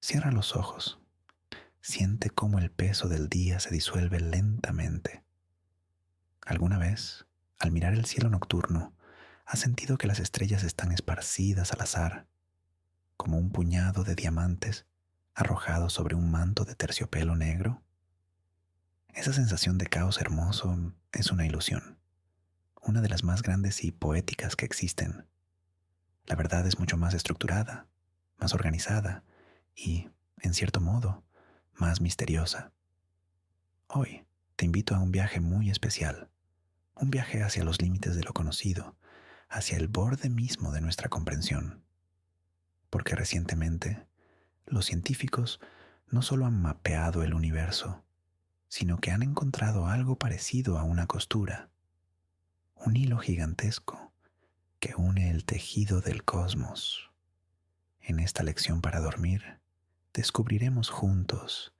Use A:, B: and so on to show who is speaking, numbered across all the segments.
A: Cierra los ojos. Siente cómo el peso del día se disuelve lentamente. ¿Alguna vez, al mirar el cielo nocturno, has sentido que las estrellas están esparcidas al azar, como un puñado de diamantes arrojados sobre un manto de terciopelo negro? Esa sensación de caos hermoso es una ilusión, una de las más grandes y poéticas que existen. La verdad es mucho más estructurada, más organizada y, en cierto modo, más misteriosa. Hoy te invito a un viaje muy especial, un viaje hacia los límites de lo conocido, hacia el borde mismo de nuestra comprensión. Porque recientemente, los científicos no solo han mapeado el universo, sino que han encontrado algo parecido a una costura, un hilo gigantesco que une el tejido del cosmos. En esta lección para dormir, descubriremos juntos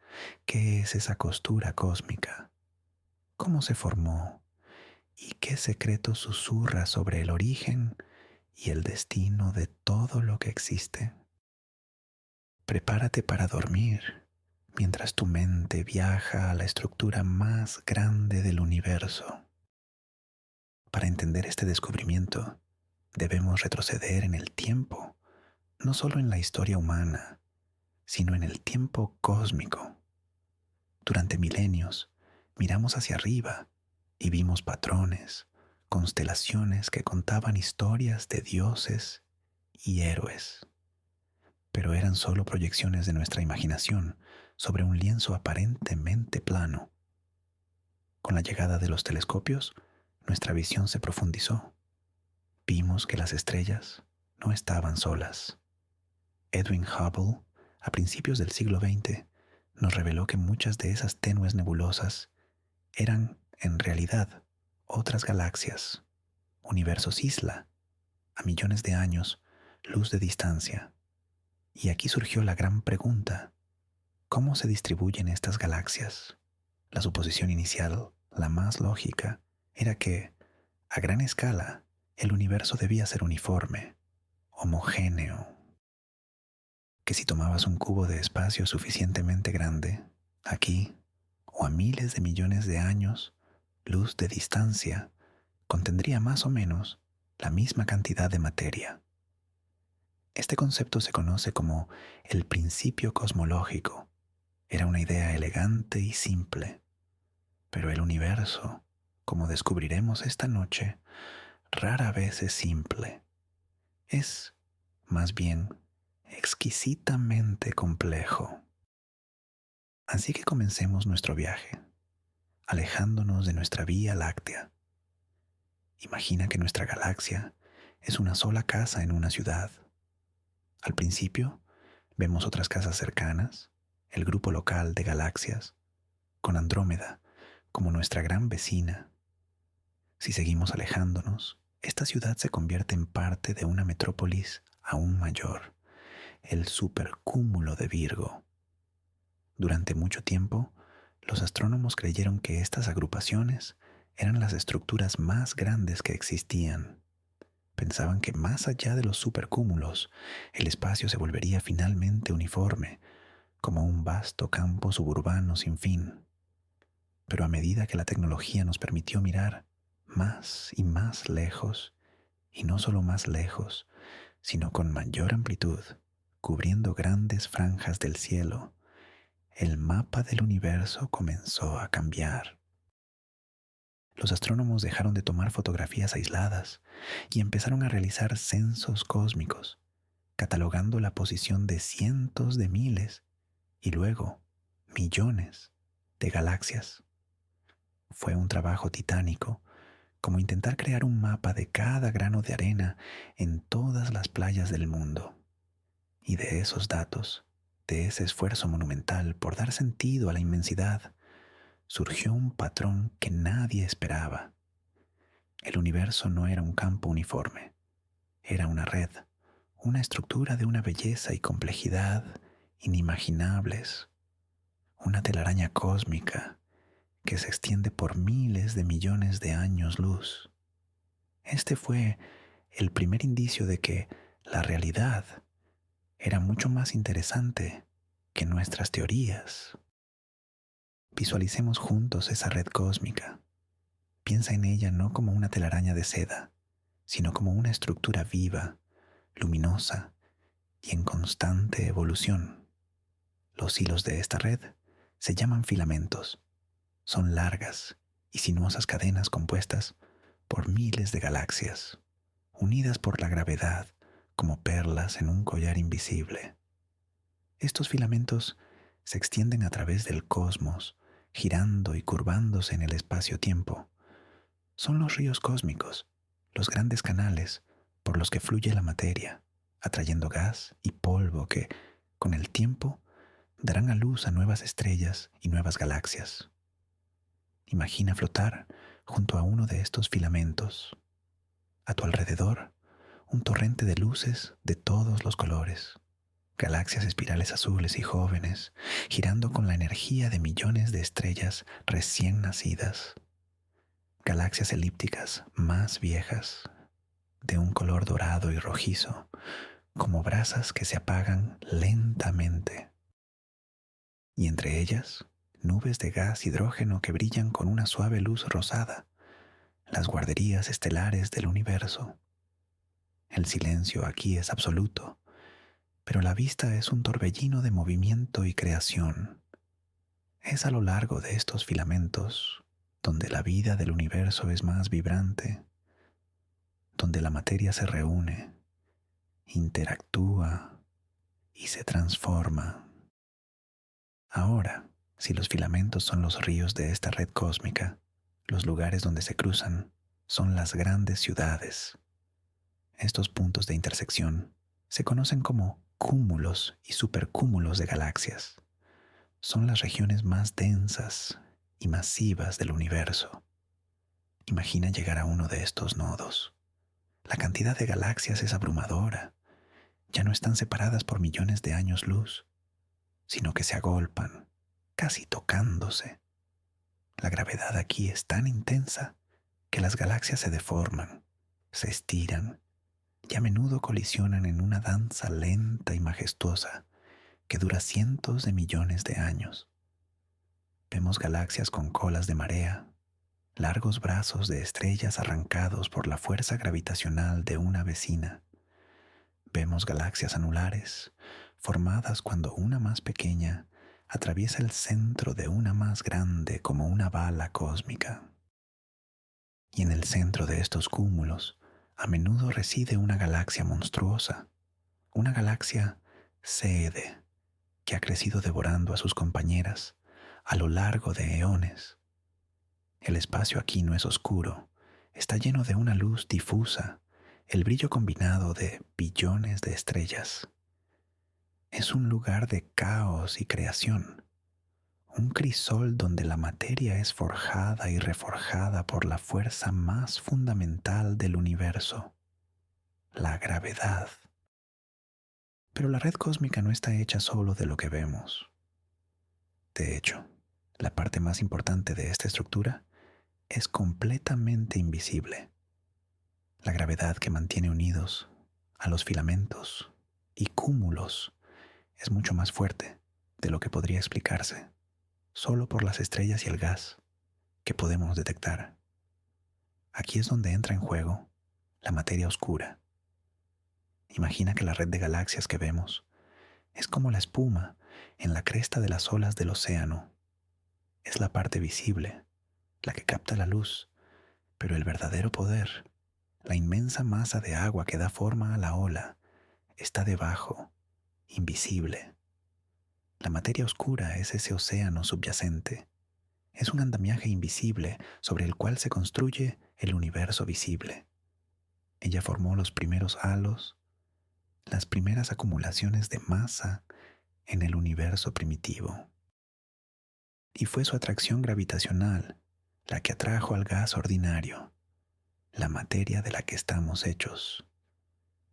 A: qué es esa costura cósmica, cómo se formó y qué secreto susurra sobre el origen y el destino de todo lo que existe. Prepárate para dormir mientras tu mente viaja a la estructura más grande del universo. Para entender este descubrimiento, debemos retroceder en el tiempo, no solo en la historia humana, sino en el tiempo cósmico. Durante milenios, miramos hacia arriba y vimos patrones, constelaciones que contaban historias de dioses y héroes. Pero eran solo proyecciones de nuestra imaginación sobre un lienzo aparentemente plano. Con la llegada de los telescopios, nuestra visión se profundizó. Vimos que las estrellas no estaban solas. Edwin Hubble, a principios del siglo XX, nos reveló que muchas de esas tenues nebulosas eran, en realidad, otras galaxias, universos isla, a millones de años, luz de distancia. Y aquí surgió la gran pregunta: ¿cómo se distribuyen estas galaxias? La suposición inicial, la más lógica, era que, a gran escala, el universo debía ser uniforme, homogéneo, que si tomabas un cubo de espacio suficientemente grande, aquí, o a miles de millones de años, luz de distancia, contendría más o menos la misma cantidad de materia. Este concepto se conoce como el principio cosmológico. Era una idea elegante y simple, pero el universo, como descubriremos esta noche, rara vez es simple. Es, más bien, exquisitamente complejo. Así que comencemos nuestro viaje, alejándonos de nuestra Vía Láctea. Imagina que nuestra galaxia es una sola casa en una ciudad. Al principio, vemos otras casas cercanas, el grupo local de galaxias, con Andrómeda como nuestra gran vecina. Si seguimos alejándonos, esta ciudad se convierte en parte de una metrópolis aún mayor, el supercúmulo de Virgo. Durante mucho tiempo, los astrónomos creyeron que estas agrupaciones eran las estructuras más grandes que existían. Pensaban que más allá de los supercúmulos, el espacio se volvería finalmente uniforme, como un vasto campo suburbano sin fin. Pero a medida que la tecnología nos permitió mirar más y más lejos, y no solo más lejos, sino con mayor amplitud, cubriendo grandes franjas del cielo, el mapa del universo comenzó a cambiar. Los astrónomos dejaron de tomar fotografías aisladas y empezaron a realizar censos cósmicos, catalogando la posición de cientos de miles y luego millones de galaxias. Fue un trabajo titánico, como intentar crear un mapa de cada grano de arena en todas las playas del mundo. Y de esos datos, de ese esfuerzo monumental por dar sentido a la inmensidad, surgió un patrón que nadie esperaba. El universo no era un campo uniforme, era una red, una estructura de una belleza y complejidad inimaginables, una telaraña cósmica que se extiende por miles de millones de años luz. Este fue el primer indicio de que la realidad era mucho más interesante que nuestras teorías. Visualicemos juntos esa red cósmica. Piensa en ella no como una telaraña de seda, sino como una estructura viva, luminosa y en constante evolución. Los hilos de esta red se llaman filamentos. Son largas y sinuosas cadenas compuestas por miles de galaxias, unidas por la gravedad como perlas en un collar invisible. Estos filamentos se extienden a través del cosmos, girando y curvándose en el espacio-tiempo. Son los ríos cósmicos, los grandes canales por los que fluye la materia, atrayendo gas y polvo que, con el tiempo, darán a luz a nuevas estrellas y nuevas galaxias. Imagina flotar junto a uno de estos filamentos. A tu alrededor, un torrente de luces de todos los colores. Galaxias espirales azules y jóvenes, girando con la energía de millones de estrellas recién nacidas. Galaxias elípticas más viejas, de un color dorado y rojizo, como brasas que se apagan lentamente. Y entre ellas, nubes de gas hidrógeno que brillan con una suave luz rosada, las guarderías estelares del universo. El silencio aquí es absoluto, pero la vista es un torbellino de movimiento y creación. Es a lo largo de estos filamentos donde la vida del universo es más vibrante, donde la materia se reúne, interactúa y se transforma. Ahora, si los filamentos son los ríos de esta red cósmica, los lugares donde se cruzan son las grandes ciudades. Estos puntos de intersección se conocen como cúmulos y supercúmulos de galaxias. Son las regiones más densas y masivas del universo. Imagina llegar a uno de estos nodos. La cantidad de galaxias es abrumadora. Ya no están separadas por millones de años luz, sino que se agolpan, casi tocándose. La gravedad aquí es tan intensa que las galaxias se deforman, se estiran y a menudo colisionan en una danza lenta y majestuosa que dura cientos de millones de años. Vemos galaxias con colas de marea, largos brazos de estrellas arrancados por la fuerza gravitacional de una vecina. Vemos galaxias anulares, formadas cuando una más pequeña atraviesa el centro de una más grande como una bala cósmica. Y en el centro de estos cúmulos, a menudo reside una galaxia monstruosa, una galaxia Seede, que ha crecido devorando a sus compañeras a lo largo de eones. El espacio aquí no es oscuro, está lleno de una luz difusa, el brillo combinado de billones de estrellas. Es un lugar de caos y creación, un crisol donde la materia es forjada y reforjada por la fuerza más fundamental del universo, la gravedad. Pero la red cósmica no está hecha solo de lo que vemos. De hecho, la parte más importante de esta estructura es completamente invisible. La gravedad que mantiene unidos a los filamentos y cúmulos es mucho más fuerte de lo que podría explicarse solo por las estrellas y el gas que podemos detectar. Aquí es donde entra en juego la materia oscura. Imagina que la red de galaxias que vemos es como la espuma en la cresta de las olas del océano. Es la parte visible, la que capta la luz, pero el verdadero poder, la inmensa masa de agua que da forma a la ola, está debajo, invisible. La materia oscura es ese océano subyacente. Es un andamiaje invisible sobre el cual se construye el universo visible. Ella formó los primeros halos, las primeras acumulaciones de masa en el universo primitivo. Y fue su atracción gravitacional la que atrajo al gas ordinario, la materia de la que estamos hechos,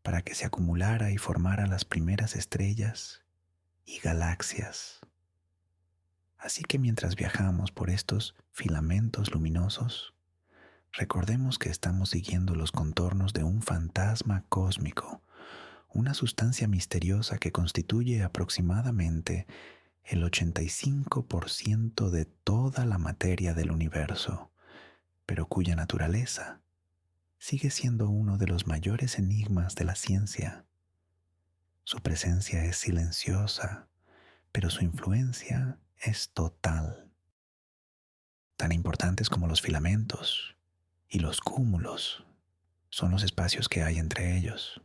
A: para que se acumulara y formara las primeras estrellas y galaxias. Así que mientras viajamos por estos filamentos luminosos, recordemos que estamos siguiendo los contornos de un fantasma cósmico, una sustancia misteriosa que constituye aproximadamente el 85% de toda la materia del universo, pero cuya naturaleza sigue siendo uno de los mayores enigmas de la ciencia. Su presencia es silenciosa, pero su influencia es total. Tan importantes como los filamentos y los cúmulos son los espacios que hay entre ellos.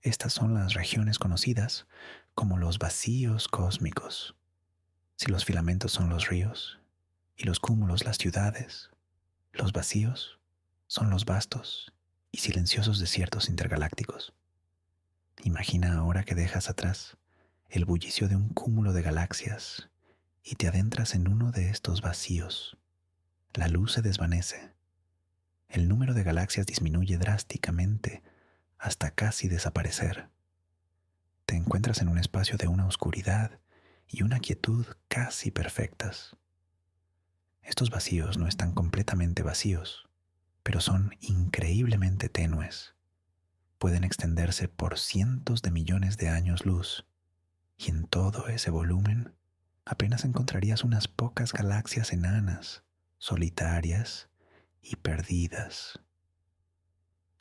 A: Estas son las regiones conocidas como los vacíos cósmicos. Si los filamentos son los ríos y los cúmulos las ciudades, los vacíos son los vastos y silenciosos desiertos intergalácticos. Imagina ahora que dejas atrás el bullicio de un cúmulo de galaxias y te adentras en uno de estos vacíos. La luz se desvanece. El número de galaxias disminuye drásticamente hasta casi desaparecer. Te encuentras en un espacio de una oscuridad y una quietud casi perfectas. Estos vacíos no están completamente vacíos, pero son increíblemente tenues. Pueden extenderse por cientos de millones de años luz, y en todo ese volumen apenas encontrarías unas pocas galaxias enanas, solitarias y perdidas.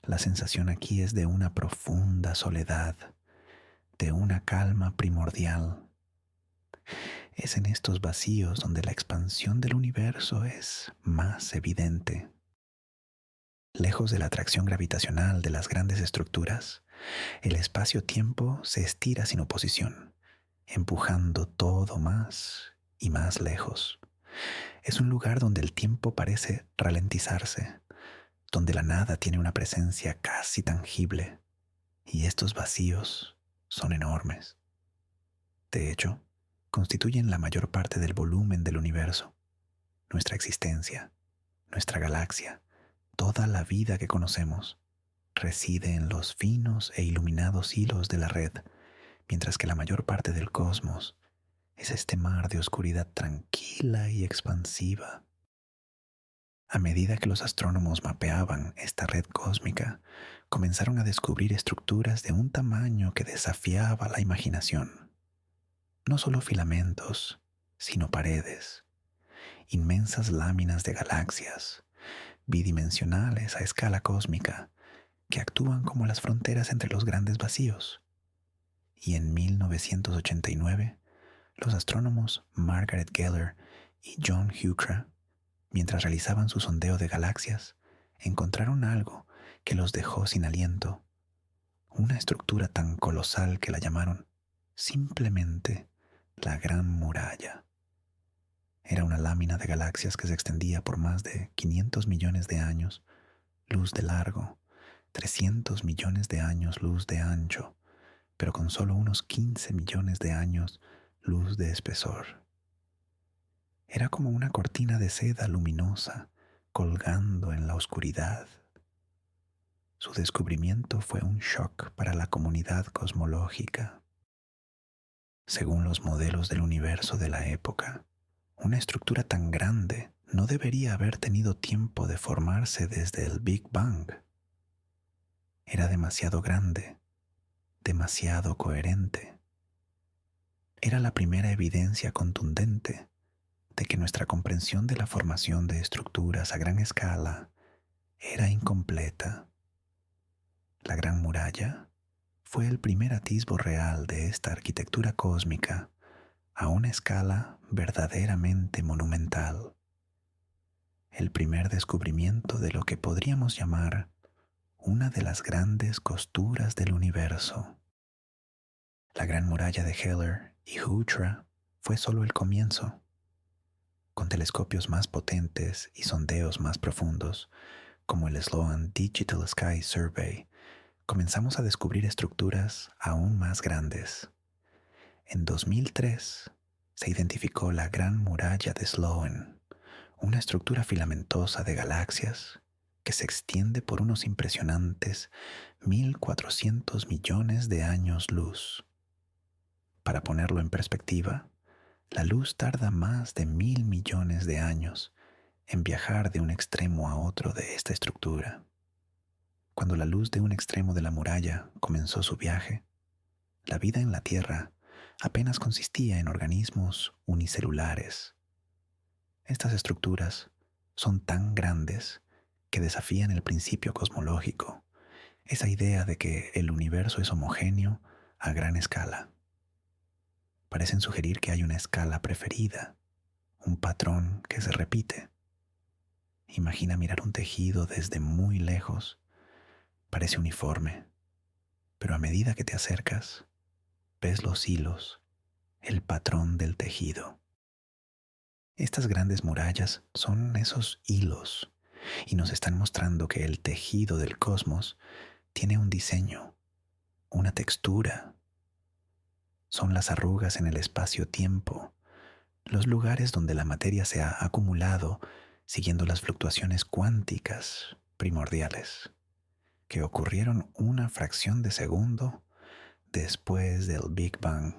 A: La sensación aquí es de una profunda soledad, de una calma primordial. Es en estos vacíos donde la expansión del universo es más evidente. Lejos de la atracción gravitacional de las grandes estructuras, el espacio-tiempo se estira sin oposición, empujando todo más y más lejos. Es un lugar donde el tiempo parece ralentizarse, donde la nada tiene una presencia casi tangible, y estos vacíos son enormes. De hecho, constituyen la mayor parte del volumen del universo, nuestra existencia, nuestra galaxia, toda la vida que conocemos reside en los finos e iluminados hilos de la red, mientras que la mayor parte del cosmos es este mar de oscuridad tranquila y expansiva. A medida que los astrónomos mapeaban esta red cósmica, comenzaron a descubrir estructuras de un tamaño que desafiaba la imaginación. No solo filamentos, sino paredes, inmensas láminas de galaxias, bidimensionales a escala cósmica, que actúan como las fronteras entre los grandes vacíos. Y en 1989, los astrónomos Margaret Geller y John Huchra, mientras realizaban su sondeo de galaxias, encontraron algo que los dejó sin aliento, una estructura tan colosal que la llamaron simplemente la Gran Muralla. Era una lámina de galaxias que se extendía por más de 500 millones de años, luz de largo, 300 millones de años luz de ancho, pero con solo unos 15 millones de años luz de espesor. Era como una cortina de seda luminosa colgando en la oscuridad. Su descubrimiento fue un shock para la comunidad cosmológica. Según los modelos del universo de la época, una estructura tan grande no debería haber tenido tiempo de formarse desde el Big Bang. Era demasiado grande, demasiado coherente. Era la primera evidencia contundente de que nuestra comprensión de la formación de estructuras a gran escala era incompleta. La Gran Muralla fue el primer atisbo real de esta arquitectura cósmica a una escala verdaderamente monumental. El primer descubrimiento de lo que podríamos llamar una de las grandes costuras del universo. La Gran Muralla de Geller y Huchra fue solo el comienzo. Con telescopios más potentes y sondeos más profundos, como el Sloan Digital Sky Survey, comenzamos a descubrir estructuras aún más grandes. En 2003 se identificó la Gran Muralla de Sloan, una estructura filamentosa de galaxias que se extiende por unos impresionantes 1.400 millones de años luz. Para ponerlo en perspectiva, la luz tarda más de 1.000 millones de años en viajar de un extremo a otro de esta estructura. Cuando la luz de un extremo de la muralla comenzó su viaje, la vida en la Tierra apenas consistía en organismos unicelulares. Estas estructuras son tan grandes que desafían el principio cosmológico, esa idea de que el universo es homogéneo a gran escala. Parecen sugerir que hay una escala preferida, un patrón que se repite. Imagina mirar un tejido desde muy lejos. Parece uniforme, pero a medida que te acercas, ves los hilos, el patrón del tejido. Estas grandes murallas son esos hilos y nos están mostrando que el tejido del cosmos tiene un diseño, una textura. Son las arrugas en el espacio-tiempo, los lugares donde la materia se ha acumulado siguiendo las fluctuaciones cuánticas primordiales que ocurrieron una fracción de segundo después del Big Bang.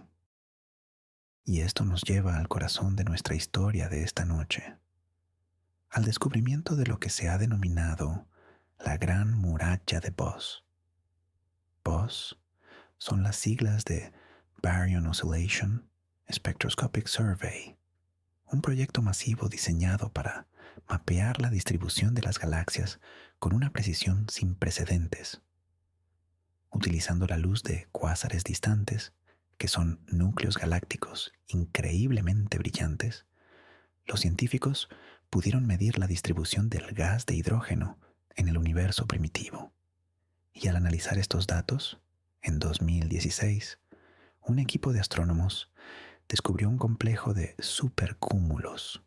A: Y esto nos lleva al corazón de nuestra historia de esta noche, al descubrimiento de lo que se ha denominado la Gran Muralla de Bose. Bose son las siglas de Baryon Oscillation Spectroscopic Survey, un proyecto masivo diseñado para mapear la distribución de las galaxias con una precisión sin precedentes, utilizando la luz de cuásares distantes, que son núcleos galácticos increíblemente brillantes. Los científicos pudieron medir la distribución del gas de hidrógeno en el universo primitivo. Y al analizar estos datos, en 2016, un equipo de astrónomos descubrió un complejo de supercúmulos,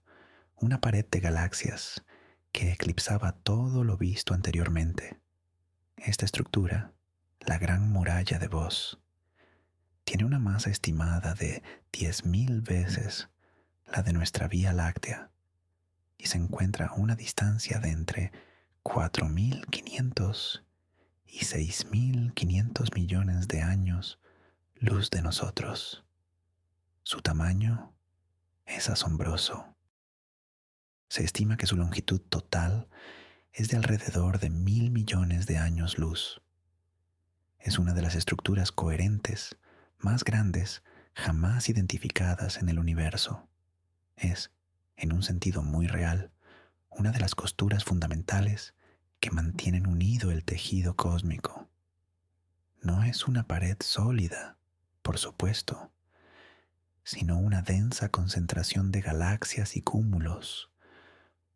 A: una pared de galaxias que eclipsaba todo lo visto anteriormente. Esta estructura, la Gran Muralla de Bose, tiene una masa estimada de 10.000 veces la de nuestra Vía Láctea y se encuentra a una distancia de entre 4.500 y 6.500 millones de años luz de nosotros. Su tamaño es asombroso. Se estima que su longitud total es de alrededor de 1.000 millones de años luz. Es una de las estructuras coherentes más grandes jamás identificadas en el universo. Es, en un sentido muy real, una de las costuras fundamentales que mantienen unido el tejido cósmico. No es una pared sólida, por supuesto, sino una densa concentración de galaxias y cúmulos,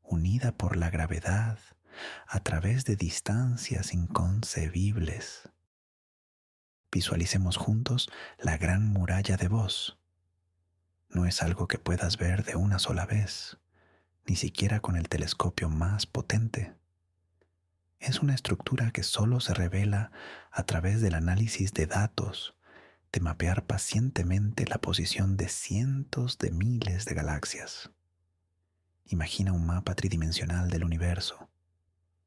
A: unida por la gravedad a través de distancias inconcebibles. Visualicemos juntos la Gran Muralla de Bose. No es algo que puedas ver de una sola vez, ni siquiera con el telescopio más potente. Es una estructura que solo se revela a través del análisis de datos, de mapear pacientemente la posición de cientos de miles de galaxias. Imagina un mapa tridimensional del universo.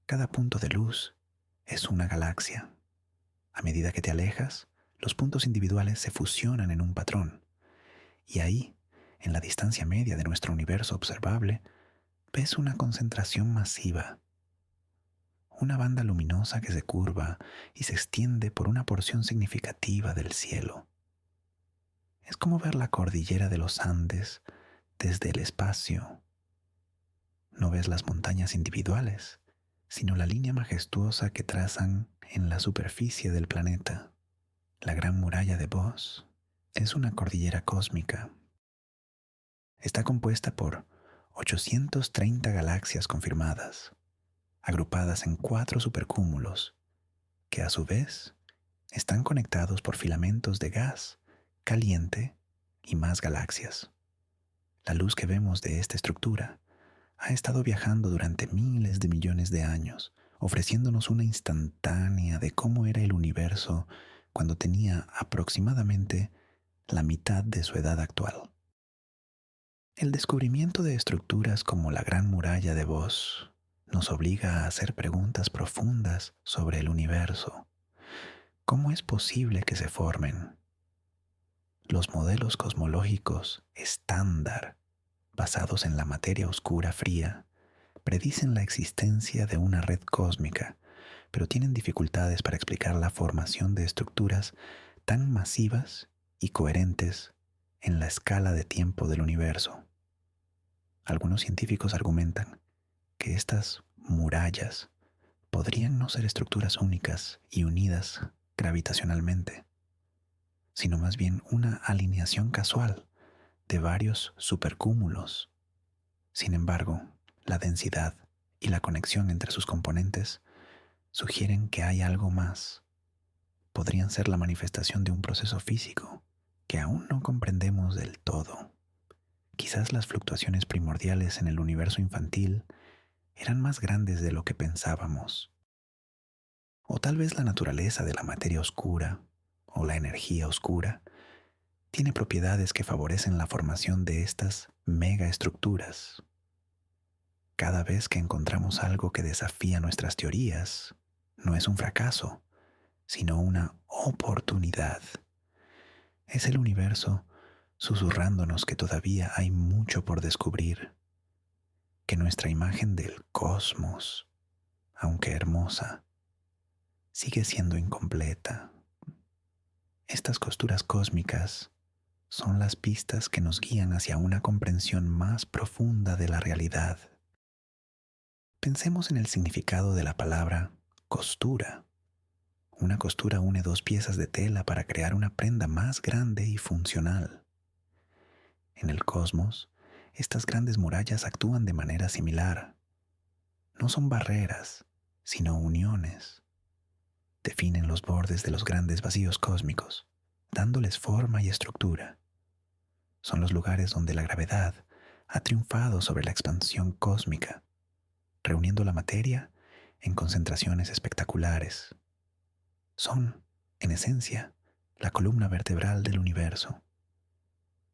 A: Cada punto de luz es una galaxia. A medida que te alejas, los puntos individuales se fusionan en un patrón. Y ahí, en la distancia media de nuestro universo observable, ves una concentración masiva. Una banda luminosa que se curva y se extiende por una porción significativa del cielo. Es como ver la cordillera de los Andes desde el espacio. No ves las montañas individuales, sino la línea majestuosa que trazan en la superficie del planeta. La Gran Muralla de Bose es una cordillera cósmica. Está compuesta por 830 galaxias confirmadas, agrupadas en 4 supercúmulos, que a su vez están conectados por filamentos de gas caliente y más galaxias. La luz que vemos de esta estructura ha estado viajando durante miles de millones de años, ofreciéndonos una instantánea de cómo era el universo cuando tenía aproximadamente la mitad de su edad actual. El descubrimiento de estructuras como la Gran Muralla de Bose nos obliga a hacer preguntas profundas sobre el universo. ¿Cómo es posible que se formen? Los modelos cosmológicos estándar, basados en la materia oscura fría, predicen la existencia de una red cósmica, pero tienen dificultades para explicar la formación de estructuras tan masivas y coherentes en la escala de tiempo del universo. Algunos científicos argumentan que estas murallas podrían no ser estructuras únicas y unidas gravitacionalmente, sino más bien una alineación casual de varios supercúmulos. Sin embargo, la densidad y la conexión entre sus componentes sugieren que hay algo más. Podrían ser la manifestación de un proceso físico que aún no comprendemos del todo. Quizás las fluctuaciones primordiales en el universo infantil eran más grandes de lo que pensábamos. O tal vez la naturaleza de la materia oscura o la energía oscura tiene propiedades que favorecen la formación de estas megaestructuras. Cada vez que encontramos algo que desafía nuestras teorías, no es un fracaso, sino una oportunidad. Es el universo susurrándonos que todavía hay mucho por descubrir, que nuestra imagen del cosmos, aunque hermosa, sigue siendo incompleta. Estas costuras cósmicas son las pistas que nos guían hacia una comprensión más profunda de la realidad. Pensemos en el significado de la palabra costura. Una costura une dos piezas de tela para crear una prenda más grande y funcional. En el cosmos, estas grandes murallas actúan de manera similar. No son barreras, sino uniones. Definen los bordes de los grandes vacíos cósmicos, dándoles forma y estructura. Son los lugares donde la gravedad ha triunfado sobre la expansión cósmica, reuniendo la materia en concentraciones espectaculares. Son, en esencia, la columna vertebral del universo.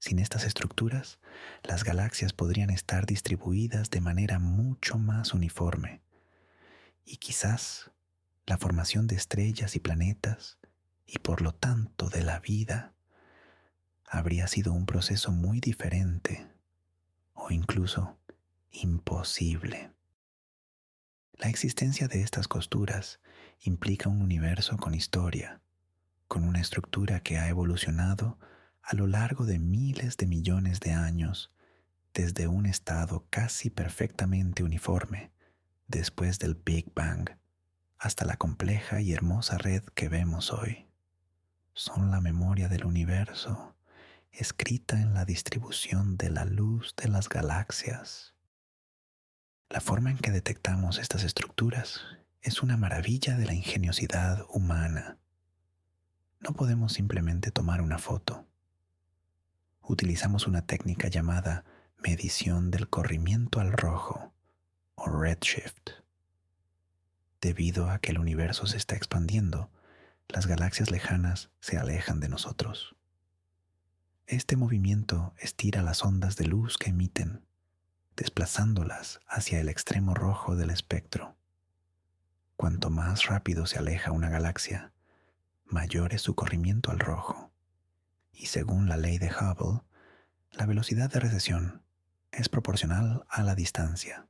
A: Sin estas estructuras, las galaxias podrían estar distribuidas de manera mucho más uniforme, y quizás la formación de estrellas y planetas, y por lo tanto de la vida, habría sido un proceso muy diferente, o incluso imposible. La existencia de estas costuras implica un universo con historia, con una estructura que ha evolucionado a lo largo de miles de millones de años, desde un estado casi perfectamente uniforme, después del Big Bang, hasta la compleja y hermosa red que vemos hoy. Son la memoria del universo, escrita en la distribución de la luz de las galaxias. La forma en que detectamos estas estructuras es una maravilla de la ingeniosidad humana. No podemos simplemente tomar una foto. Utilizamos una técnica llamada medición del corrimiento al rojo o redshift. Debido a que el universo se está expandiendo, las galaxias lejanas se alejan de nosotros. Este movimiento estira las ondas de luz que emiten, desplazándolas hacia el extremo rojo del espectro. Cuanto más rápido se aleja una galaxia, mayor es su corrimiento al rojo. Y según la ley de Hubble, la velocidad de recesión es proporcional a la distancia.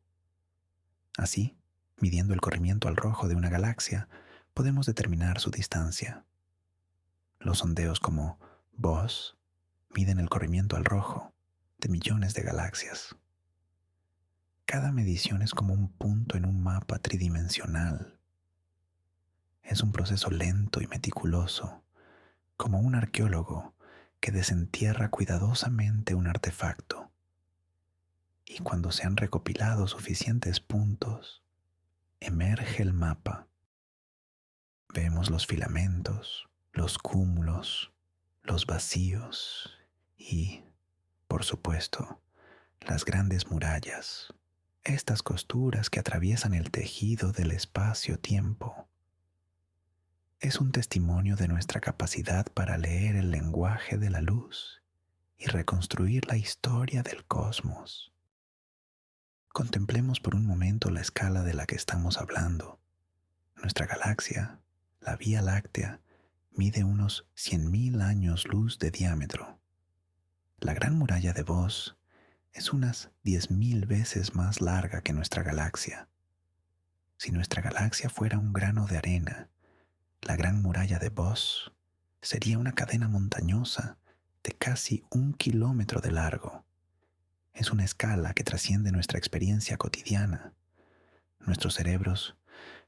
A: Así, midiendo el corrimiento al rojo de una galaxia, podemos determinar su distancia. Los sondeos como BOSS miden el corrimiento al rojo de millones de galaxias. Cada medición es como un punto en un mapa tridimensional. Es un proceso lento y meticuloso, como un arqueólogo que desentierra cuidadosamente un artefacto. Y cuando se han recopilado suficientes puntos, emerge el mapa. Vemos los filamentos, los cúmulos, los vacíos y, por supuesto, las grandes murallas, estas costuras que atraviesan el tejido del espacio-tiempo. Es un testimonio de nuestra capacidad para leer el lenguaje de la luz y reconstruir la historia del cosmos. Contemplemos por un momento la escala de la que estamos hablando. Nuestra galaxia, la Vía Láctea, mide unos 100.000 años luz de diámetro. La Gran Muralla de Bose es unas 10.000 veces más larga que nuestra galaxia. Si nuestra galaxia fuera un grano de arena, la Gran Muralla de Bose sería una cadena montañosa de casi 1 kilómetro de largo. Es una escala que trasciende nuestra experiencia cotidiana. Nuestros cerebros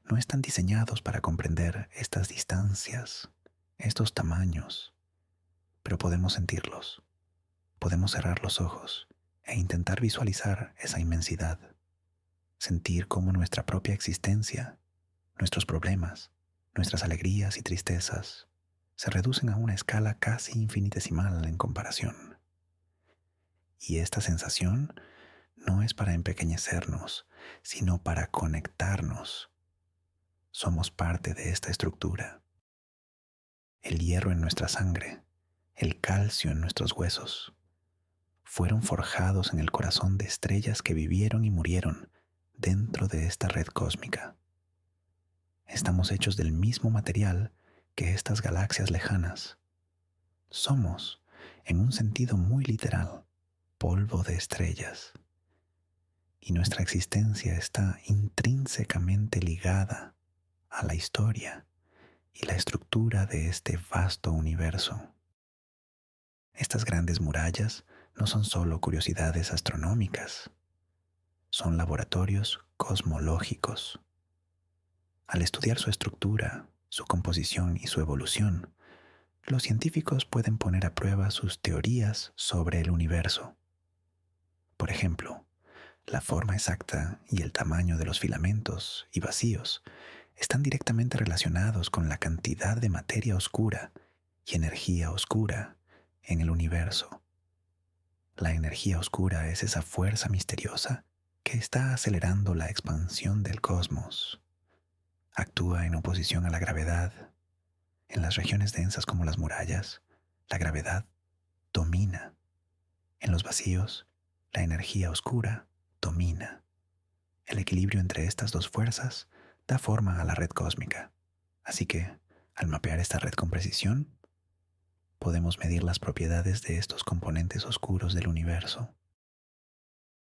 A: no están diseñados para comprender estas distancias, estos tamaños, pero podemos sentirlos. Podemos cerrar los ojos e intentar visualizar esa inmensidad, sentir cómo nuestra propia existencia, nuestros problemas, nuestras alegrías y tristezas se reducen a una escala casi infinitesimal en comparación. Y esta sensación no es para empequeñecernos, sino para conectarnos. Somos parte de esta estructura. El hierro en nuestra sangre, el calcio en nuestros huesos, fueron forjados en el corazón de estrellas que vivieron y murieron dentro de esta red cósmica. Estamos hechos del mismo material que estas galaxias lejanas. Somos, en un sentido muy literal, polvo de estrellas. Y nuestra existencia está intrínsecamente ligada a la historia y la estructura de este vasto universo. Estas grandes murallas no son solo curiosidades astronómicas, son laboratorios cosmológicos. Al estudiar su estructura, su composición y su evolución, los científicos pueden poner a prueba sus teorías sobre el universo. Por ejemplo, la forma exacta y el tamaño de los filamentos y vacíos están directamente relacionados con la cantidad de materia oscura y energía oscura en el universo. La energía oscura es esa fuerza misteriosa que está acelerando la expansión del cosmos. Actúa en oposición a la gravedad. En las regiones densas como las murallas, la gravedad domina. En los vacíos, la energía oscura domina. El equilibrio entre estas dos fuerzas da forma a la red cósmica. Así que, al mapear esta red con precisión, podemos medir las propiedades de estos componentes oscuros del universo.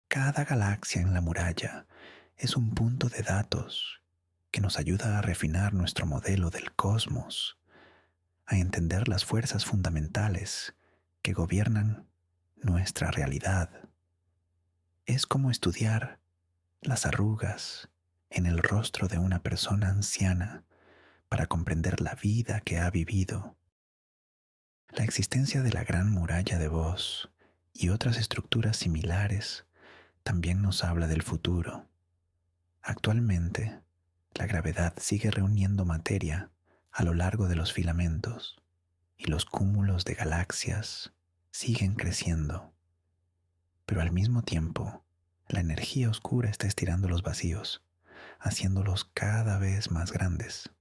A: Cada galaxia en la muralla es un punto de datos que nos ayuda a refinar nuestro modelo del cosmos, a entender las fuerzas fundamentales que gobiernan nuestra realidad. Es como estudiar las arrugas en el rostro de una persona anciana para comprender la vida que ha vivido. La existencia de la Gran Muralla de Bose y otras estructuras similares también nos habla del futuro. Actualmente, la gravedad sigue reuniendo materia a lo largo de los filamentos y los cúmulos de galaxias siguen creciendo. Pero al mismo tiempo, la energía oscura está estirando los vacíos, haciéndolos cada vez más grandes.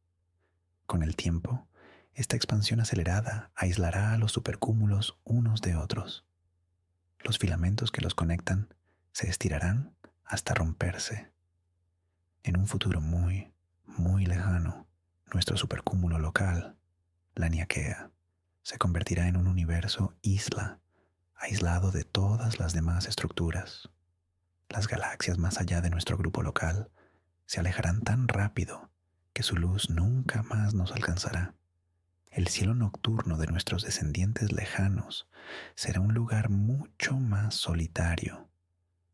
A: Con el tiempo, esta expansión acelerada aislará a los supercúmulos unos de otros. Los filamentos que los conectan se estirarán hasta romperse. En un futuro muy, muy lejano, nuestro supercúmulo local, la Niaquea, se convertirá en un universo isla, aislado de todas las demás estructuras. Las galaxias más allá de nuestro grupo local se alejarán tan rápido que su luz nunca más nos alcanzará. El cielo nocturno de nuestros descendientes lejanos será un lugar mucho más solitario.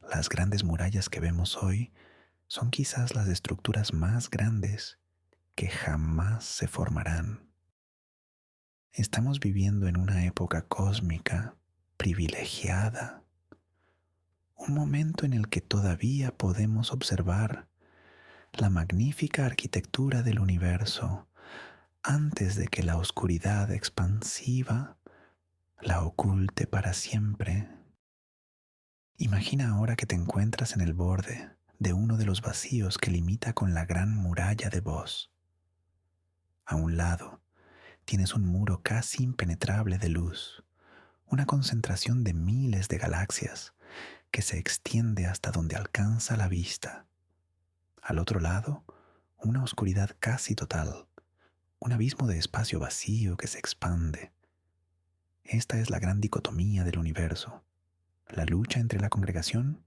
A: Las grandes murallas que vemos hoy son quizás las estructuras más grandes que jamás se formarán. Estamos viviendo en una época cósmica privilegiada, un momento en el que todavía podemos observar la magnífica arquitectura del universo antes de que la oscuridad expansiva la oculte para siempre. Imagina ahora que te encuentras en el borde de uno de los vacíos que limita con la Gran Muralla de Bose. A un lado tienes un muro casi impenetrable de luz, una concentración de miles de galaxias que se extiende hasta donde alcanza la vista. Al otro lado, una oscuridad casi total, un abismo de espacio vacío que se expande. Esta es la gran dicotomía del universo, la lucha entre la congregación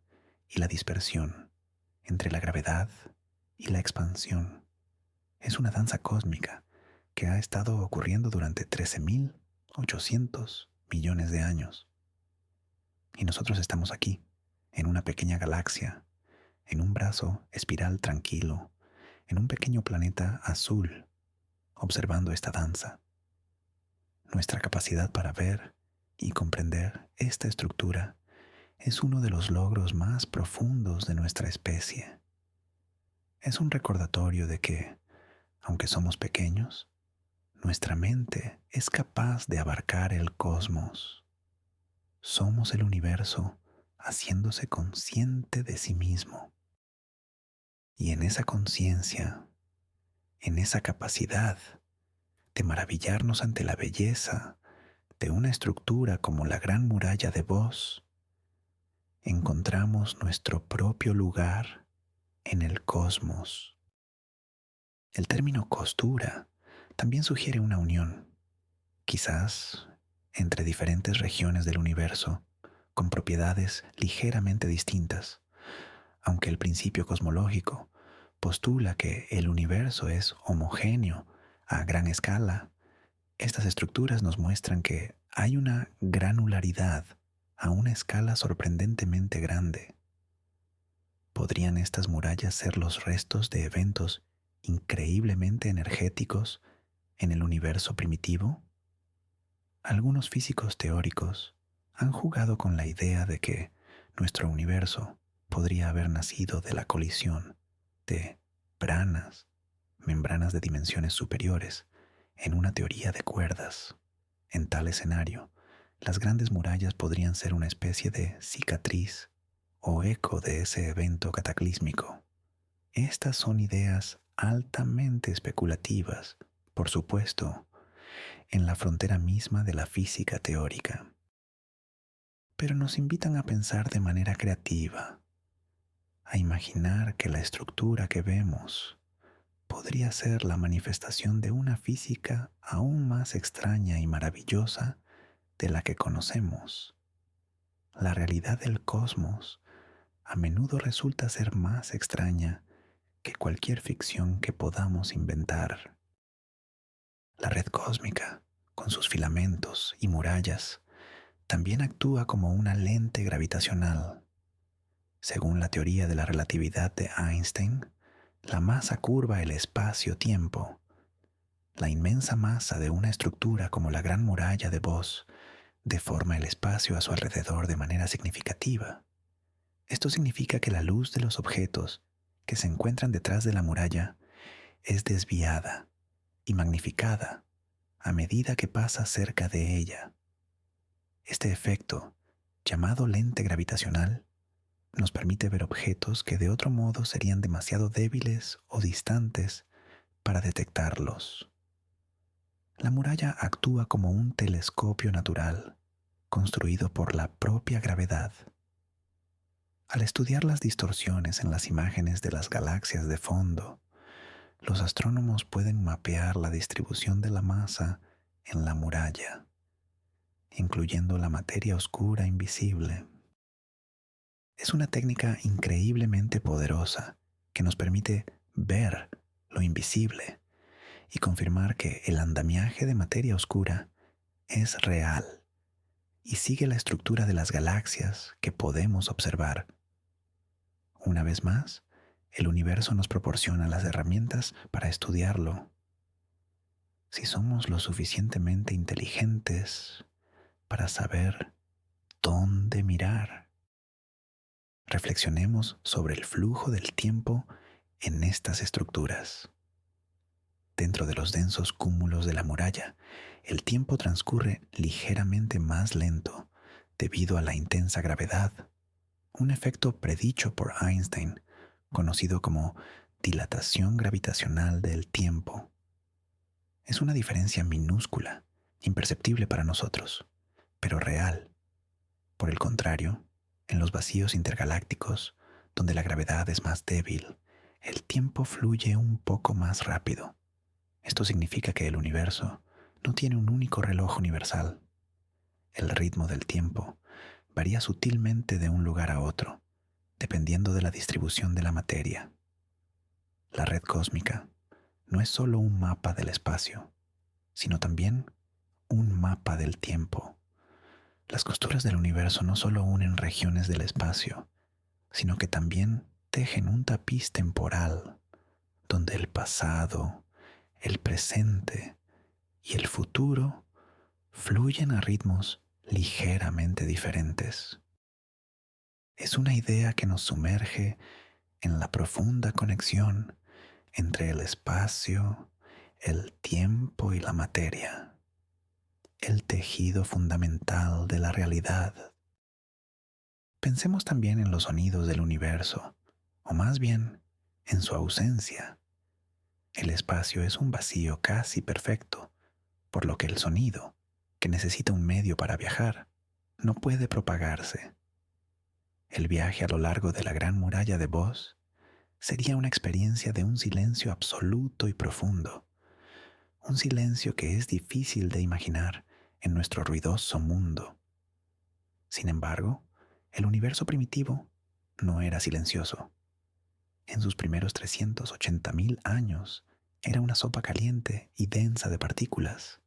A: y la dispersión, entre la gravedad y la expansión. Es una danza cósmica que ha estado ocurriendo durante 13.800 millones de años. Y nosotros estamos aquí, en una pequeña galaxia, en un brazo espiral tranquilo, en un pequeño planeta azul, observando esta danza. Nuestra capacidad para ver y comprender esta estructura es uno de los logros más profundos de nuestra especie. Es un recordatorio de que, aunque somos pequeños, nuestra mente es capaz de abarcar el cosmos. Somos el universo haciéndose consciente de sí mismo. Y en esa conciencia, en esa capacidad de maravillarnos ante la belleza de una estructura como la Gran Muralla de Bosс, encontramos nuestro propio lugar en el cosmos. El término costura también sugiere una unión, quizás entre diferentes regiones del universo, con propiedades ligeramente distintas, aunque el principio cosmológico postula que el universo es homogéneo a gran escala. Estas estructuras nos muestran que hay una granularidad a una escala sorprendentemente grande. ¿Podrían estas murallas ser los restos de eventos increíblemente energéticos en el universo primitivo? Algunos físicos teóricos han jugado con la idea de que nuestro universo podría haber nacido de la colisión de branas, membranas de dimensiones superiores, en una teoría de cuerdas. En tal escenario, las grandes murallas podrían ser una especie de cicatriz o eco de ese evento cataclísmico. Estas son ideas altamente especulativas, por supuesto, en la frontera misma de la física teórica, pero nos invitan a pensar de manera creativa, a imaginar que la estructura que vemos podría ser la manifestación de una física aún más extraña y maravillosa de la que conocemos. La realidad del cosmos a menudo resulta ser más extraña que cualquier ficción que podamos inventar. La red cósmica, con sus filamentos y murallas, también actúa como una lente gravitacional. Según la teoría de la relatividad de Einstein, la masa curva el espacio-tiempo. La inmensa masa de una estructura como la Gran Muralla de Bosss deforma el espacio a su alrededor de manera significativa. Esto significa que la luz de los objetos que se encuentran detrás de la muralla es desviada y magnificada a medida que pasa cerca de ella. Este efecto, llamado lente gravitacional, nos permite ver objetos que de otro modo serían demasiado débiles o distantes para detectarlos. La muralla actúa como un telescopio natural, construido por la propia gravedad. Al estudiar las distorsiones en las imágenes de las galaxias de fondo, los astrónomos pueden mapear la distribución de la masa en la muralla, incluyendo la materia oscura invisible. Es una técnica increíblemente poderosa que nos permite ver lo invisible y confirmar que el andamiaje de materia oscura es real y sigue la estructura de las galaxias que podemos observar. Una vez más, el universo nos proporciona las herramientas para estudiarlo. Si somos lo suficientemente inteligentes para saber dónde mirar, reflexionemos sobre el flujo del tiempo en estas estructuras. Dentro de los densos cúmulos de la muralla, el tiempo transcurre ligeramente más lento debido a la intensa gravedad, un efecto predicho por Einstein, conocido como dilatación gravitacional del tiempo. Es una diferencia minúscula, imperceptible para nosotros, pero real. Por el contrario, en los vacíos intergalácticos, donde la gravedad es más débil, el tiempo fluye un poco más rápido. Esto significa que el universo no tiene un único reloj universal. El ritmo del tiempo varía sutilmente de un lugar a otro, dependiendo de la distribución de la materia. La red cósmica no es solo un mapa del espacio, sino también un mapa del tiempo, Las costuras del universo no solo unen regiones del espacio, sino que también tejen un tapiz temporal donde el pasado, el presente y el futuro fluyen a ritmos ligeramente diferentes. Es una idea que nos sumerge en la profunda conexión entre el espacio, el tiempo y la materia, el tejido fundamental de la realidad. Pensemos también en los sonidos del universo, o más bien, en su ausencia. El espacio es un vacío casi perfecto, por lo que el sonido, que necesita un medio para viajar, no puede propagarse. El viaje a lo largo de la Gran Muralla de Bose sería una experiencia de un silencio absoluto y profundo, un silencio que es difícil de imaginar en nuestro ruidoso mundo. Sin embargo, el universo primitivo no era silencioso. En sus primeros 380.000 años era una sopa caliente y densa de partículas,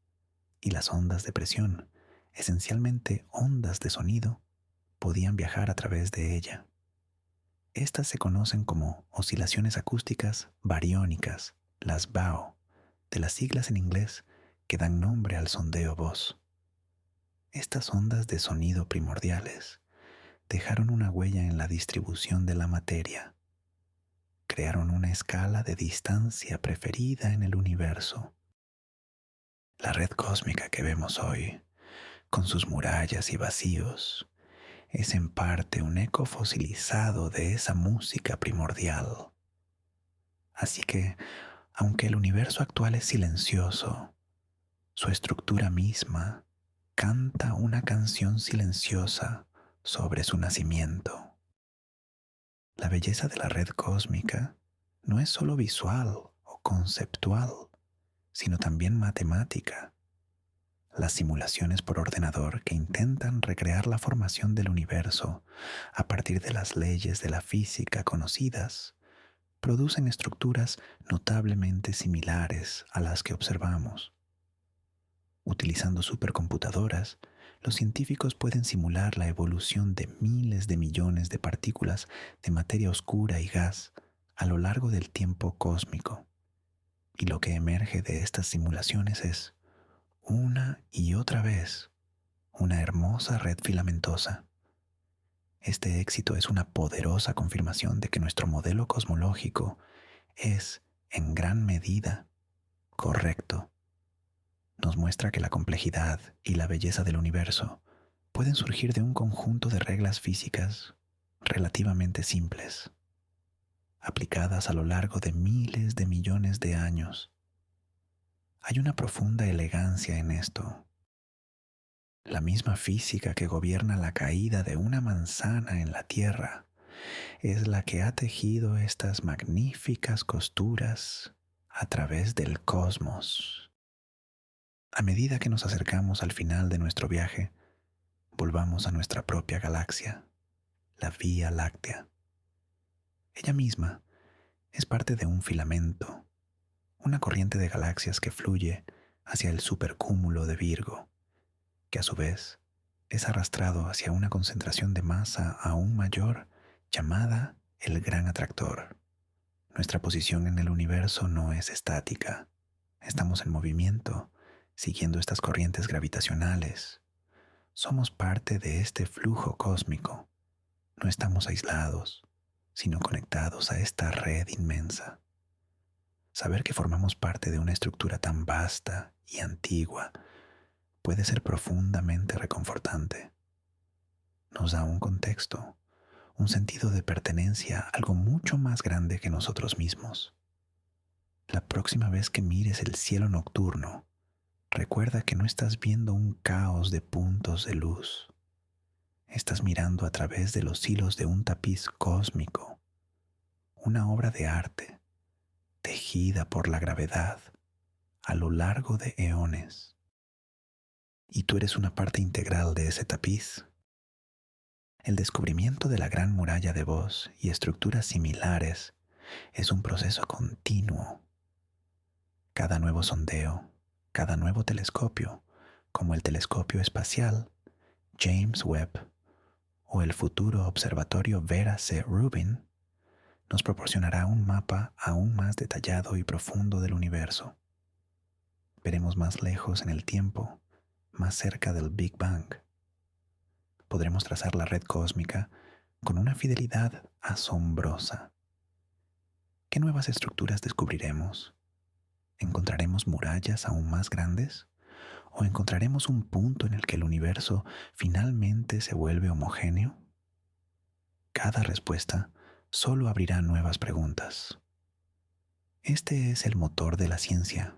A: y las ondas de presión, esencialmente ondas de sonido, podían viajar a través de ella. Estas se conocen como oscilaciones acústicas bariónicas, las BAO, de las siglas en inglés que dan nombre al sondeo Bose. Estas ondas de sonido primordiales dejaron una huella en la distribución de la materia, crearon una escala de distancia preferida en el universo. La red cósmica que vemos hoy, con sus murallas y vacíos, es en parte un eco fosilizado de esa música primordial. Así que, aunque el universo actual es silencioso, su estructura misma canta una canción silenciosa sobre su nacimiento. La belleza de la red cósmica no es solo visual o conceptual, sino también matemática. Las simulaciones por ordenador que intentan recrear la formación del universo a partir de las leyes de la física conocidas producen estructuras notablemente similares a las que observamos. Utilizando supercomputadoras, los científicos pueden simular la evolución de miles de millones de partículas de materia oscura y gas a lo largo del tiempo cósmico. Y lo que emerge de estas simulaciones es, una y otra vez, una hermosa red filamentosa. Este éxito es una poderosa confirmación de que nuestro modelo cosmológico es, en gran medida, correcto. Nos muestra que la complejidad y la belleza del universo pueden surgir de un conjunto de reglas físicas relativamente simples, aplicadas a lo largo de miles de millones de años. Hay una profunda elegancia en esto. La misma física que gobierna la caída de una manzana en la tierra es la que ha tejido estas magníficas costuras a través del cosmos. A medida que nos acercamos al final de nuestro viaje, volvamos a nuestra propia galaxia, la Vía Láctea. Ella misma es parte de un filamento, una corriente de galaxias que fluye hacia el supercúmulo de Virgo, que a su vez es arrastrado hacia una concentración de masa aún mayor llamada el Gran Atractor. Nuestra posición en el universo no es estática. Estamos en movimiento, siguiendo estas corrientes gravitacionales. Somos parte de este flujo cósmico. No estamos aislados, sino conectados a esta red inmensa. Saber que formamos parte de una estructura tan vasta y antigua puede ser profundamente reconfortante. Nos da un contexto, un sentido de pertenencia a algo mucho más grande que nosotros mismos. La próxima vez que mires el cielo nocturno, recuerda que no estás viendo un caos de puntos de luz. Estás mirando a través de los hilos de un tapiz cósmico, una obra de arte, tejida por la gravedad a lo largo de eones. Y tú eres una parte integral de ese tapiz. El descubrimiento de la Gran Muralla de Bose y estructuras similares es un proceso continuo. Cada nuevo sondeo, cada nuevo telescopio, como el telescopio espacial, James Webb o el futuro observatorio Vera C. Rubin nos proporcionará un mapa aún más detallado y profundo del universo. Veremos más lejos en el tiempo, más cerca del Big Bang. Podremos trazar la red cósmica con una fidelidad asombrosa. ¿Qué nuevas estructuras descubriremos? ¿Encontraremos murallas aún más grandes? ¿O encontraremos un punto en el que el universo finalmente se vuelve homogéneo? Cada respuesta solo abrirá nuevas preguntas. Este es el motor de la ciencia,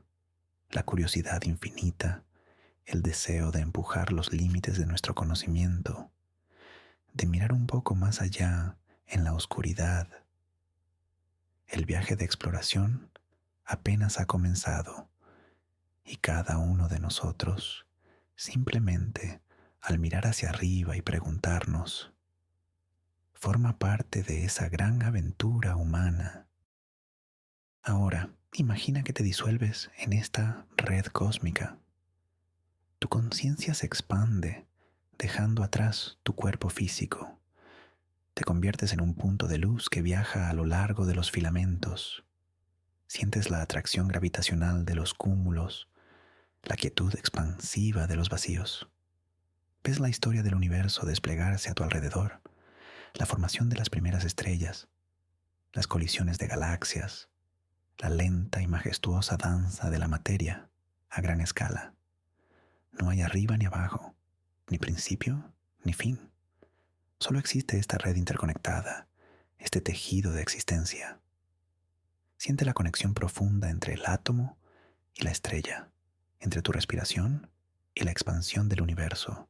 A: la curiosidad infinita, el deseo de empujar los límites de nuestro conocimiento, de mirar un poco más allá en la oscuridad. El viaje de exploración apenas ha comenzado y cada uno de nosotros, simplemente al mirar hacia arriba y preguntarnos, forma parte de esa gran aventura humana. Ahora, imagina que te disuelves en esta red cósmica. Tu conciencia se expande, dejando atrás tu cuerpo físico. Te conviertes en un punto de luz que viaja a lo largo de los filamentos. Sientes la atracción gravitacional de los cúmulos, la quietud expansiva de los vacíos. Ves la historia del universo desplegarse a tu alrededor, la formación de las primeras estrellas, las colisiones de galaxias, la lenta y majestuosa danza de la materia a gran escala. No hay arriba ni abajo, ni principio ni fin. Solo existe esta red interconectada, este tejido de existencia. Siente la conexión profunda entre el átomo y la estrella, entre tu respiración y la expansión del universo.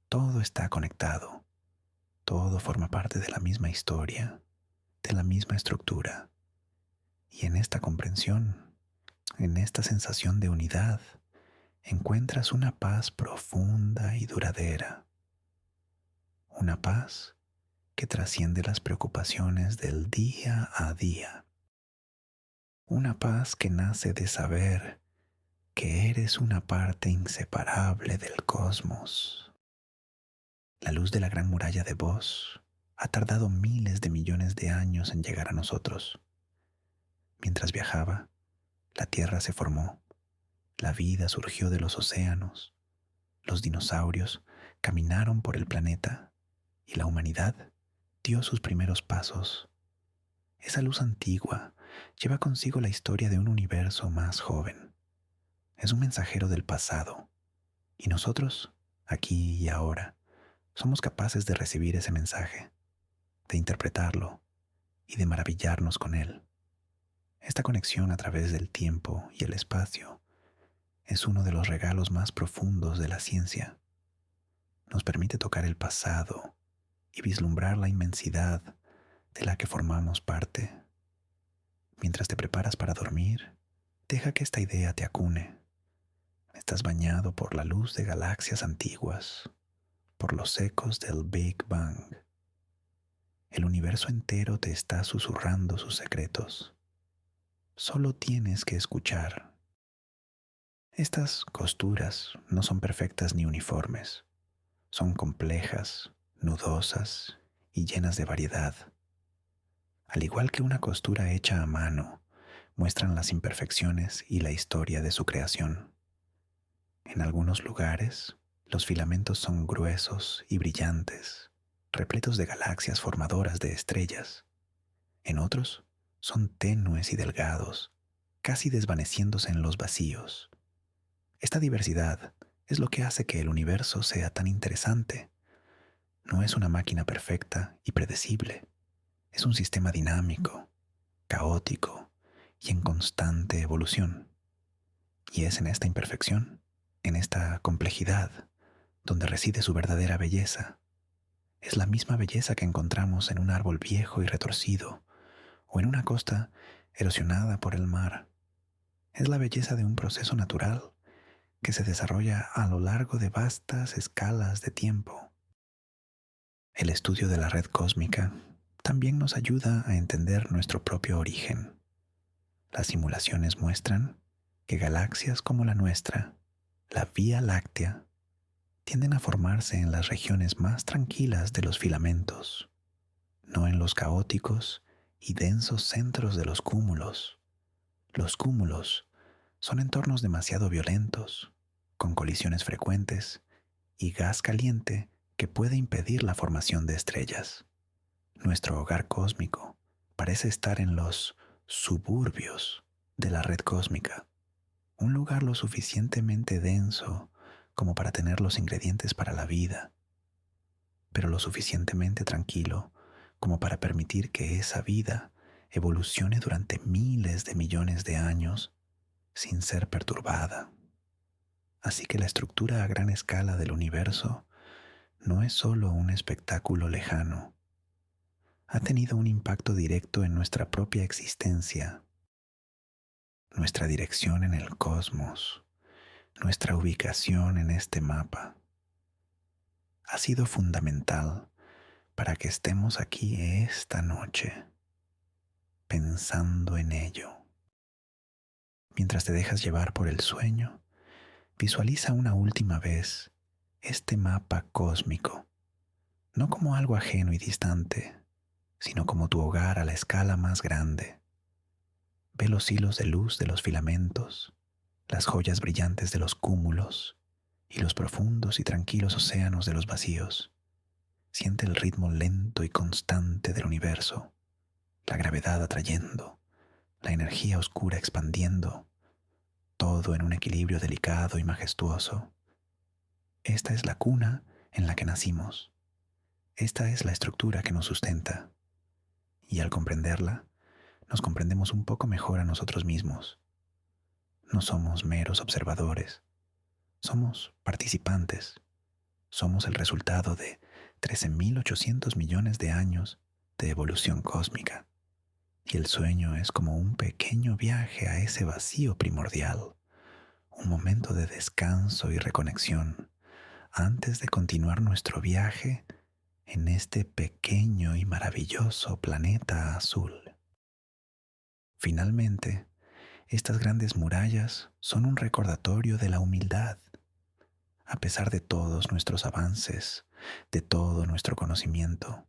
A: Todo está conectado. Todo forma parte de la misma historia, de la misma estructura. Y en esta comprensión, en esta sensación de unidad, encuentras una paz profunda y duradera. Una paz que trasciende las preocupaciones del día a día. Una paz que nace de saber que eres una parte inseparable del cosmos. La luz de la gran muralla de Bose ha tardado miles de millones de años en llegar a nosotros. Mientras viajaba, la Tierra se formó, la vida surgió de los océanos, los dinosaurios caminaron por el planeta y la humanidad dio sus primeros pasos. Esa luz antigua lleva consigo la historia de un universo más joven. Es un mensajero del pasado y nosotros, aquí y ahora, somos capaces de recibir ese mensaje, de interpretarlo y de maravillarnos con él. Esta conexión a través del tiempo y el espacio es uno de los regalos más profundos de la ciencia. Nos permite tocar el pasado y vislumbrar la inmensidad de la que formamos parte. Mientras te preparas para dormir, deja que esta idea te acune. Estás bañado por la luz de galaxias antiguas, por los ecos del Big Bang. El universo entero te está susurrando sus secretos. Solo tienes que escuchar. Estas costuras no son perfectas ni uniformes. Son complejas, nudosas y llenas de variedad. Al igual que una costura hecha a mano, muestran las imperfecciones y la historia de su creación. En algunos lugares, los filamentos son gruesos y brillantes, repletos de galaxias formadoras de estrellas. En otros, son tenues y delgados, casi desvaneciéndose en los vacíos. Esta diversidad es lo que hace que el universo sea tan interesante. No es una máquina perfecta y predecible. Es un sistema dinámico, caótico y en constante evolución. Y es en esta imperfección, en esta complejidad, donde reside su verdadera belleza. Es la misma belleza que encontramos en un árbol viejo y retorcido, o en una costa erosionada por el mar. Es la belleza de un proceso natural que se desarrolla a lo largo de vastas escalas de tiempo. El estudio de la red cósmica también nos ayuda a entender nuestro propio origen. Las simulaciones muestran que galaxias como la nuestra, la Vía Láctea, tienden a formarse en las regiones más tranquilas de los filamentos, no en los caóticos y densos centros de los cúmulos. Los cúmulos son entornos demasiado violentos, con colisiones frecuentes y gas caliente que puede impedir la formación de estrellas. Nuestro hogar cósmico parece estar en los suburbios de la red cósmica, un lugar lo suficientemente denso como para tener los ingredientes para la vida, pero lo suficientemente tranquilo como para permitir que esa vida evolucione durante miles de millones de años sin ser perturbada. Así que la estructura a gran escala del universo no es solo un espectáculo lejano, ha tenido un impacto directo en nuestra propia existencia, nuestra dirección en el cosmos, nuestra ubicación en este mapa. Ha sido fundamental para que estemos aquí esta noche, pensando en ello. Mientras te dejas llevar por el sueño, visualiza una última vez este mapa cósmico, no como algo ajeno y distante, sino como tu hogar a la escala más grande. Ve los hilos de luz de los filamentos, las joyas brillantes de los cúmulos y los profundos y tranquilos océanos de los vacíos. Siente el ritmo lento y constante del universo, la gravedad atrayendo, la energía oscura expandiendo, todo en un equilibrio delicado y majestuoso. Esta es la cuna en la que nacimos. Esta es la estructura que nos sustenta. Y al comprenderla, nos comprendemos un poco mejor a nosotros mismos. No somos meros observadores, somos participantes. Somos el resultado de 13.800 millones de años de evolución cósmica. Y el sueño es como un pequeño viaje a ese vacío primordial, un momento de descanso y reconexión antes de continuar nuestro viaje en este pequeño y maravilloso planeta azul. Finalmente, estas grandes murallas son un recordatorio de la humildad. A pesar de todos nuestros avances, de todo nuestro conocimiento,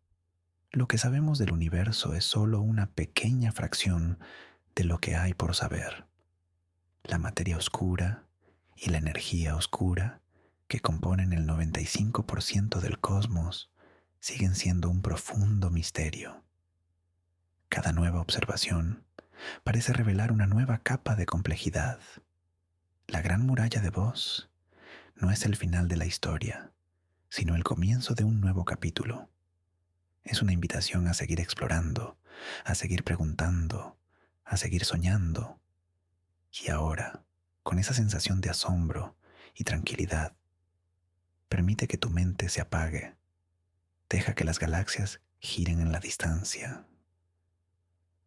A: lo que sabemos del universo es solo una pequeña fracción de lo que hay por saber. La materia oscura y la energía oscura, que componen el 95% del cosmos, siguen siendo un profundo misterio. Cada nueva observación parece revelar una nueva capa de complejidad. La gran muralla de Bose no es el final de la historia, sino el comienzo de un nuevo capítulo. Es una invitación a seguir explorando, a seguir preguntando, a seguir soñando. Y ahora, con esa sensación de asombro y tranquilidad, permite que tu mente se apague. Deja que las galaxias giren en la distancia.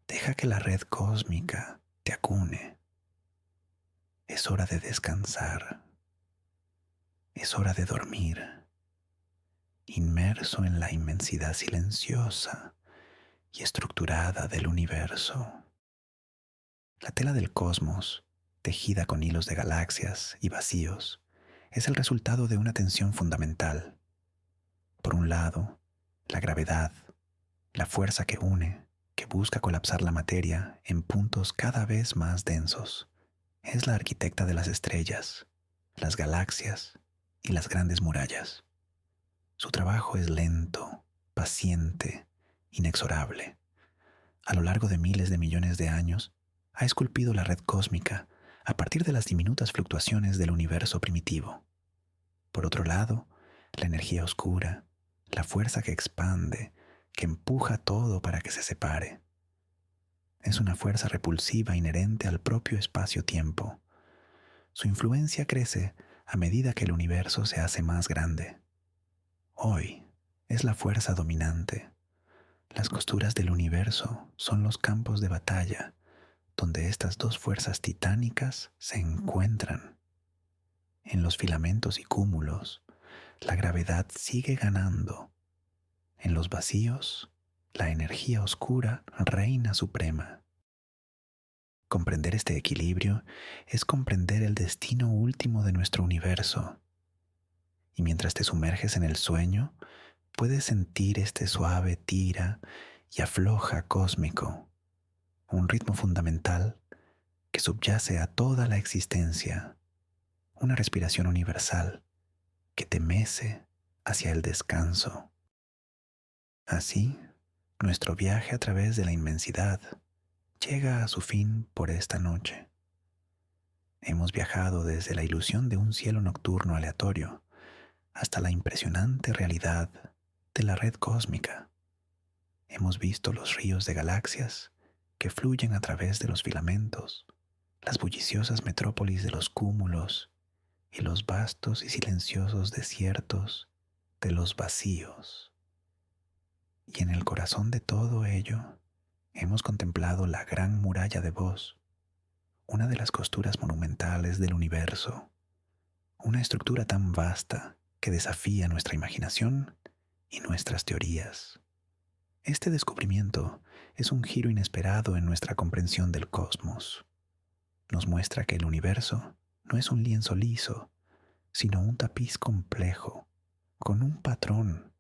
A: Deja que la red cósmica te acune. Es hora de descansar. Es hora de dormir, inmerso en la inmensidad silenciosa y estructurada del universo. La tela del cosmos, tejida con hilos de galaxias y vacíos, es el resultado de una tensión fundamental. Por un lado, la gravedad, la fuerza que une, que busca colapsar la materia en puntos cada vez más densos. Es la arquitecta de las estrellas, las galaxias y las grandes murallas. Su trabajo es lento, paciente, inexorable. A lo largo de miles de millones de años, ha esculpido la red cósmica a partir de las diminutas fluctuaciones del universo primitivo. Por otro lado, la energía oscura, la fuerza que expande, que empuja todo para que se separe. Es una fuerza repulsiva inherente al propio espacio-tiempo. Su influencia crece a medida que el universo se hace más grande. Hoy es la fuerza dominante. Las costuras del universo son los campos de batalla donde estas dos fuerzas titánicas se encuentran. En los filamentos y cúmulos, la gravedad sigue ganando. En los vacíos, la energía oscura reina suprema. Comprender este equilibrio es comprender el destino último de nuestro universo. Y mientras te sumerges en el sueño, puedes sentir este suave tira y afloja cósmico, un ritmo fundamental que subyace a toda la existencia, una respiración universal que te mece hacia el descanso. Así, nuestro viaje a través de la inmensidad llega a su fin por esta noche. Hemos viajado desde la ilusión de un cielo nocturno aleatorio hasta la impresionante realidad de la red cósmica. Hemos visto los ríos de galaxias que fluyen a través de los filamentos, las bulliciosas metrópolis de los cúmulos y los vastos y silenciosos desiertos de los vacíos. Y en el corazón de todo ello, hemos contemplado la gran muralla de Bose, una de las costuras monumentales del universo, una estructura tan vasta que desafía nuestra imaginación y nuestras teorías. Este descubrimiento es un giro inesperado en nuestra comprensión del cosmos. Nos muestra que el universo no es un lienzo liso, sino un tapiz complejo, con un patrón,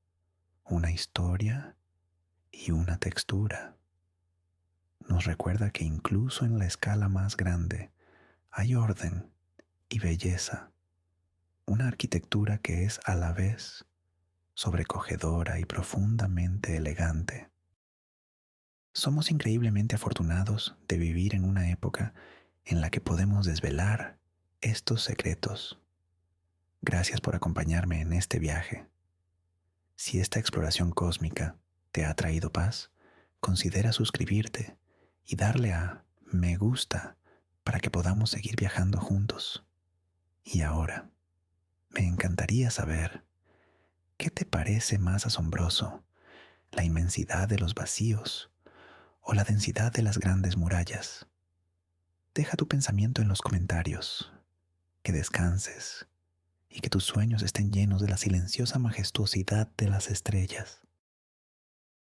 A: una historia y una textura. Nos recuerda que incluso en la escala más grande hay orden y belleza, una arquitectura que es a la vez sobrecogedora y profundamente elegante. Somos increíblemente afortunados de vivir en una época en la que podemos desvelar estos secretos. Gracias por acompañarme en este viaje. Si esta exploración cósmica te ha traído paz, considera suscribirte y darle a me gusta para que podamos seguir viajando juntos. Y ahora, me encantaría saber, ¿qué te parece más asombroso? ¿La inmensidad de los vacíos o la densidad de las grandes murallas? Deja tu pensamiento en los comentarios. Que descanses y que tus sueños estén llenos de la silenciosa majestuosidad de las estrellas.